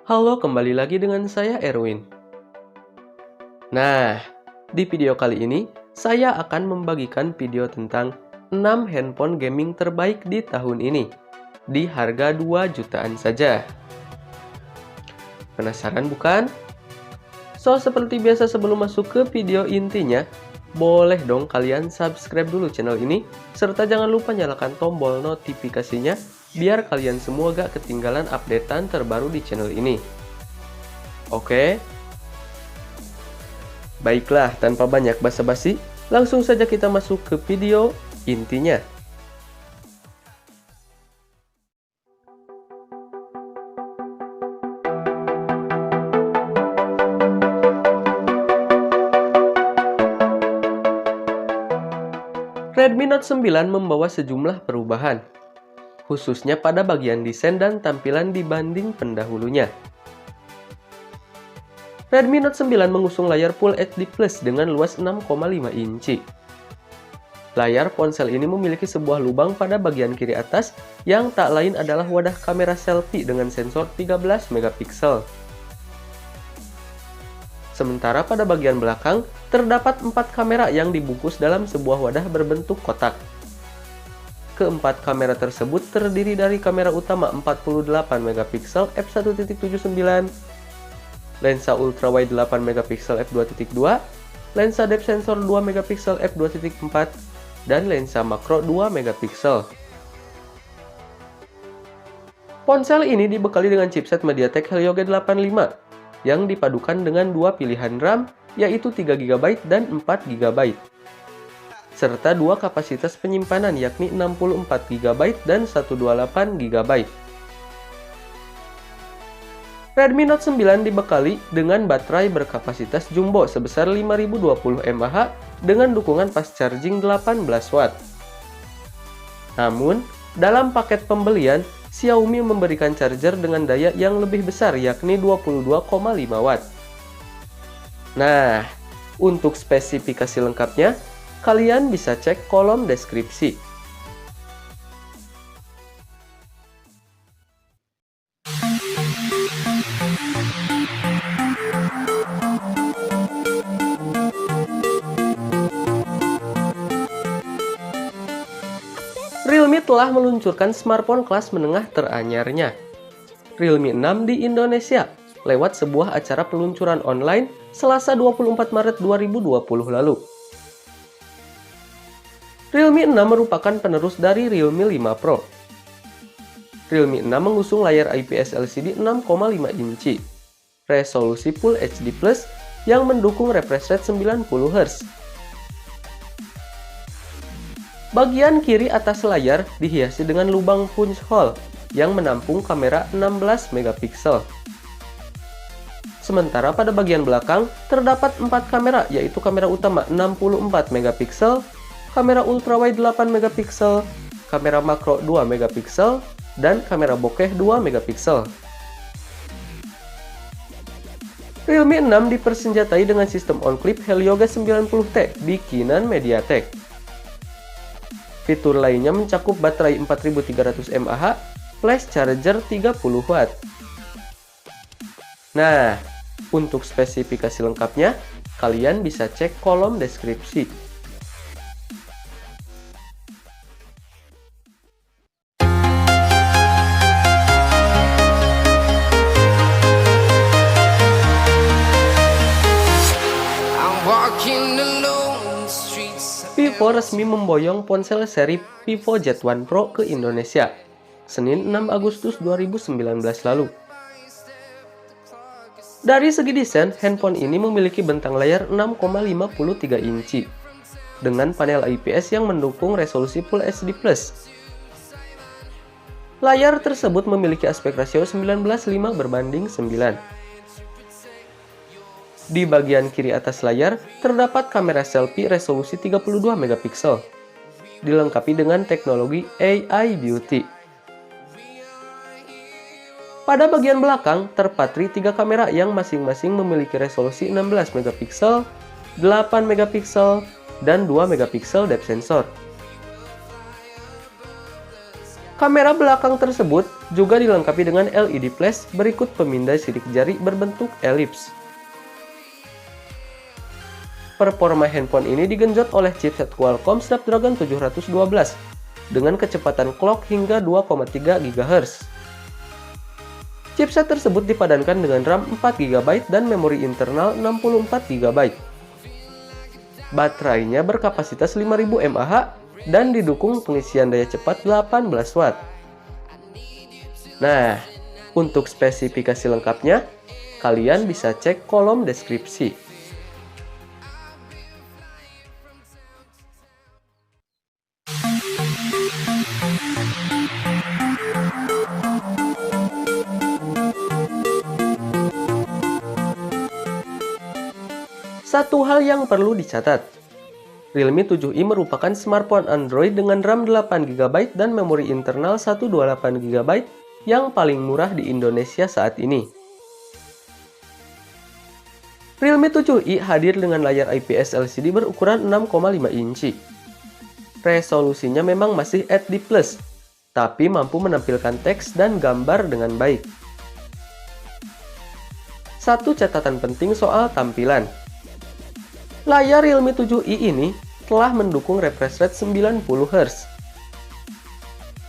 Halo, kembali lagi dengan saya Erwin. Nah, di video kali ini saya akan membagikan video tentang 6 handphone gaming terbaik di tahun ini di harga 2 jutaan saja. Penasaran bukan? So, seperti biasa sebelum masuk ke video intinya, boleh dong kalian subscribe dulu channel ini, serta jangan lupa nyalakan tombol notifikasinya biar kalian semua gak ketinggalan updatean terbaru di channel ini. Oke? Baiklah, tanpa banyak basa-basi, langsung saja kita masuk ke video intinya. Redmi Note 9 membawa sejumlah perubahan, khususnya pada bagian desain dan tampilan dibanding pendahulunya. Redmi Note 9 mengusung layar Full HD Plus dengan luas 6,5 inci. Layar ponsel ini memiliki sebuah lubang pada bagian kiri atas yang tak lain adalah wadah kamera selfie dengan sensor 13 megapiksel. Sementara pada bagian belakang, terdapat 4 kamera yang dibungkus dalam sebuah wadah berbentuk kotak. Keempat kamera tersebut terdiri dari kamera utama 48 megapiksel f1.79, lensa ultrawide 8 megapiksel f2.2, lensa depth sensor 2 megapiksel f2.4, dan lensa makro 2 megapiksel. Ponsel ini dibekali dengan chipset MediaTek Helio G85 yang dipadukan dengan dua pilihan RAM, yaitu 3GB dan 4GB, serta dua kapasitas penyimpanan yakni 64GB dan 128GB. Redmi Note 9 dibekali dengan baterai berkapasitas jumbo sebesar 5020 mAh dengan dukungan fast charging 18 Watt. Namun, dalam paket pembelian, Xiaomi memberikan charger dengan daya yang lebih besar yakni 22,5 Watt. Nah, untuk spesifikasi lengkapnya, kalian bisa cek kolom deskripsi. Realme telah meluncurkan smartphone kelas menengah teranyarnya, Realme 6 di Indonesia, lewat sebuah acara peluncuran online Selasa 24 Maret 2020 lalu. Realme 6 merupakan penerus dari Realme 5 Pro. Realme 6 mengusung layar IPS LCD 6,5 inci, resolusi Full HD Plus yang mendukung refresh rate 90 Hz. Bagian kiri atas layar dihiasi dengan lubang punch hole yang menampung kamera 16 megapiksel. Sementara pada bagian belakang terdapat 4 kamera, yaitu kamera utama 64 megapiksel, kamera ultrawide 8 megapiksel, kamera makro 2 megapiksel, dan kamera bokeh 2 megapiksel. Realme 6 dipersenjatai dengan sistem on-clip Helio G90T bikinan MediaTek. Fitur lainnya mencakup baterai 4300 mAh, flash charger 30 Watt. Nah, untuk spesifikasi lengkapnya, kalian bisa cek kolom deskripsi. Vivo resmi memboyong ponsel seri Vivo Z1 Pro ke Indonesia, Senin 6 Agustus 2019 lalu. Dari segi desain, handphone ini memiliki bentang layar 6,53 inci, dengan panel IPS yang mendukung resolusi Full HD+. Layar tersebut memiliki aspek rasio 19:5:9. Di bagian kiri atas layar, terdapat kamera selfie resolusi 32 megapiksel, dilengkapi dengan teknologi AI Beauty. Pada bagian belakang, terpatri 3 kamera yang masing-masing memiliki resolusi 16 megapiksel, 8 megapiksel, dan 2 megapiksel depth sensor. Kamera belakang tersebut juga dilengkapi dengan LED flash berikut pemindai sidik jari berbentuk elips. Performa handphone ini digenjot oleh chipset Qualcomm Snapdragon 712 dengan kecepatan clock hingga 2,3 GHz. Chipset tersebut dipadankan dengan RAM 4 GB dan memori internal 64 GB. Baterainya berkapasitas 5000 mAh dan didukung pengisian daya cepat 18 Watt. Nah, untuk spesifikasi lengkapnya, kalian bisa cek kolom deskripsi. Satu hal yang perlu dicatat, Realme 7i merupakan smartphone Android dengan RAM 8GB dan memori internal 128GB yang paling murah di Indonesia saat ini. Realme 7i hadir dengan layar IPS LCD berukuran 6,5 inci. Resolusinya memang masih HD+, tapi mampu menampilkan teks dan gambar dengan baik. Satu catatan penting soal tampilan. Layar Realme 7i ini telah mendukung refresh rate 90Hz.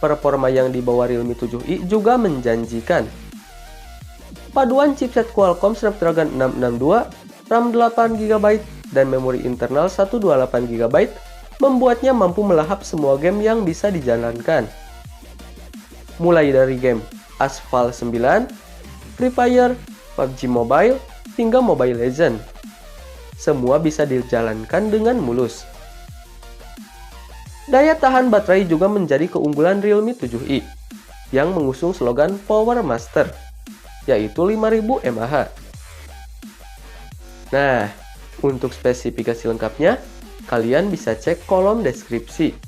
Performa yang dibawa Realme 7i juga menjanjikan. Paduan chipset Qualcomm Snapdragon 662, RAM 8GB, dan memori internal 128GB membuatnya mampu melahap semua game yang bisa dijalankan. Mulai dari game Asphalt 9, Free Fire, PUBG Mobile, hingga Mobile Legends. Semua bisa dijalankan dengan mulus. Daya tahan baterai juga menjadi keunggulan Realme 7i yang mengusung slogan Power Master, yaitu 5000 mAh. Nah, untuk spesifikasi lengkapnya, kalian bisa cek kolom deskripsi.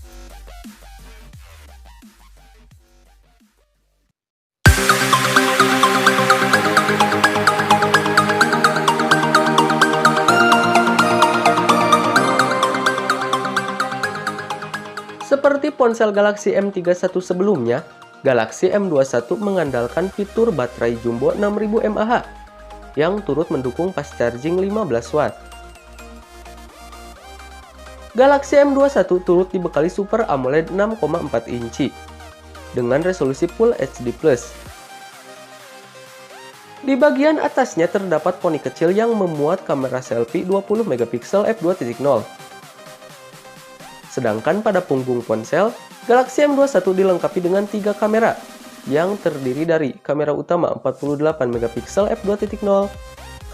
Seperti ponsel Galaxy M31 sebelumnya, Galaxy M21 mengandalkan fitur baterai jumbo 6000 mAh yang turut mendukung fast charging 15 Watt. Galaxy M21 turut dibekali Super AMOLED 6,4 inci dengan resolusi Full HD+. Di bagian atasnya terdapat poni kecil yang memuat kamera selfie 20MP f2.0. Sedangkan pada punggung ponsel, Galaxy M21 dilengkapi dengan 3 kamera yang terdiri dari kamera utama 48MP f2.0,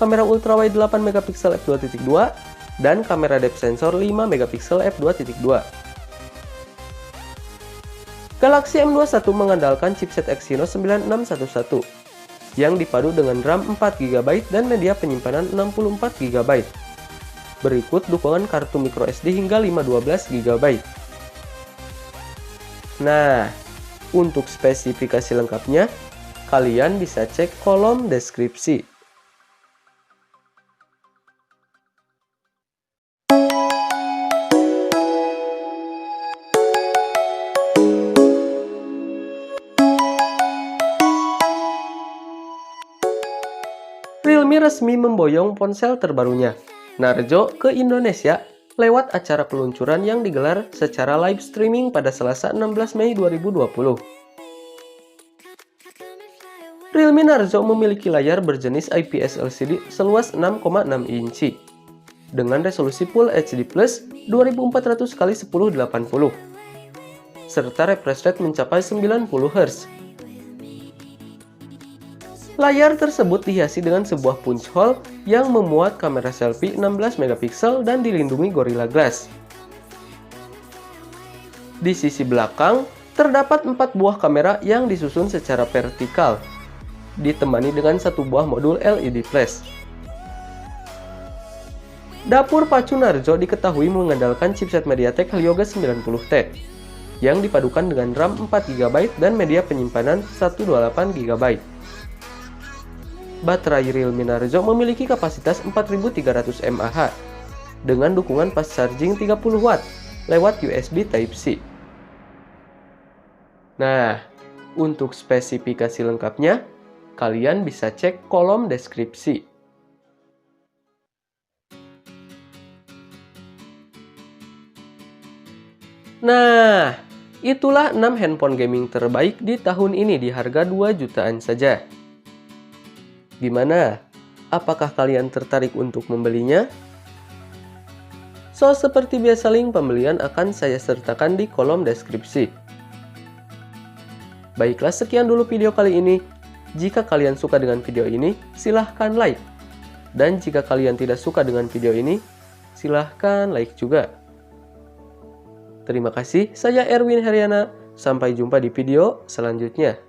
kamera ultrawide 8MP f2.2, dan kamera depth sensor 5MP f2.2. Galaxy M21 mengandalkan chipset Exynos 9611 yang dipadu dengan RAM 4GB dan media penyimpanan 64GB. Berikut dukungan kartu microSD hingga 512GB. Nah, untuk spesifikasi lengkapnya, kalian bisa cek kolom deskripsi. Realme resmi memboyong ponsel terbarunya, Narzo, ke Indonesia lewat acara peluncuran yang digelar secara live streaming pada Selasa 16 Mei 2020. Realme Narzo memiliki layar berjenis IPS LCD seluas 6,6 inci dengan resolusi Full HD+ 2400x1080 serta refresh rate mencapai 90Hz. Layar tersebut dihiasi dengan sebuah punch hole yang memuat kamera selfie 16MP dan dilindungi Gorilla Glass. Di sisi belakang, terdapat 4 buah kamera yang disusun secara vertikal, ditemani dengan 1 buah modul LED flash. Dapur pacu Narzo diketahui mengandalkan chipset MediaTek Helio G90T, yang dipadukan dengan RAM 4GB dan media penyimpanan 128GB. Baterai Realme Narzo memiliki kapasitas 4300 mAh dengan dukungan fast charging 30 Watt lewat USB Type-C. Nah, untuk spesifikasi lengkapnya, kalian bisa cek kolom deskripsi. Nah, itulah 6 handphone gaming terbaik di tahun ini di harga 2 jutaan saja. Gimana? Apakah kalian tertarik untuk membelinya? So, seperti biasa link pembelian akan saya sertakan di kolom deskripsi. Baiklah, sekian dulu video kali ini. Jika kalian suka dengan video ini, silahkan like. Dan jika kalian tidak suka dengan video ini, silahkan like juga. Terima kasih, saya Erwin Heriana. Sampai jumpa di video selanjutnya.